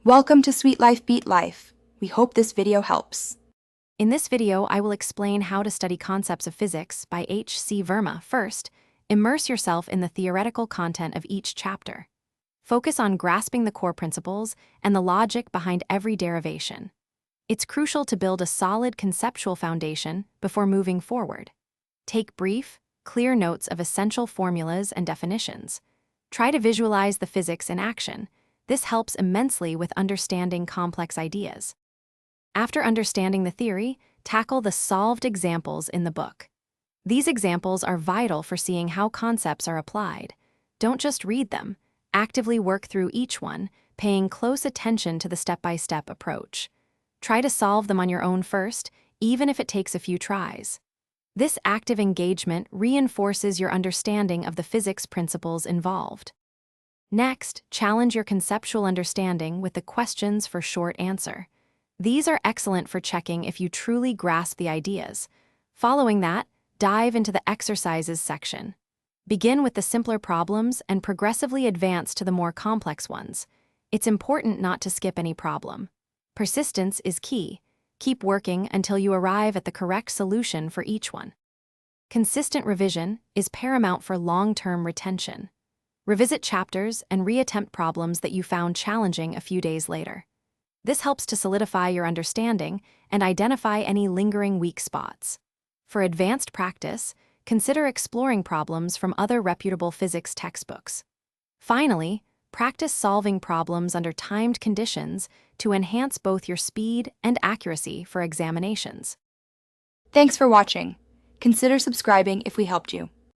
Welcome to Sweet Life Beat Life. We hope this video helps. In this video, I will explain how to study concepts of physics by H.C. Verma. First, immerse yourself in the theoretical content of each chapter. Focus on grasping the core principles and the logic behind every derivation. It's crucial to build a solid conceptual foundation before moving forward. Take brief, clear notes of essential formulas and definitions. Try to visualize the physics in action. This helps immensely with understanding complex ideas. After understanding the theory, tackle the solved examples in the book. These examples are vital for seeing how concepts are applied. Don't just read them. Actively work through each one, paying close attention to the step-by-step approach. Try to solve them on your own first, even if it takes a few tries. This active engagement reinforces your understanding of the physics principles involved. Next, challenge your conceptual understanding with the questions for short answer. These are excellent for checking if you truly grasp the ideas. Following that, dive into the exercises section. Begin with the simpler problems and progressively advance to the more complex ones. It's important not to skip any problem. Persistence is key. Keep working until you arrive at the correct solution for each one. Consistent revision is paramount for long-term retention. Revisit chapters and reattempt problems that you found challenging a few days later. This helps to solidify your understanding and identify any lingering weak spots. For advanced practice, consider exploring problems from other reputable physics textbooks. Finally, practice solving problems under timed conditions to enhance both your speed and accuracy for examinations. Thanks for watching. Consider subscribing if we helped you.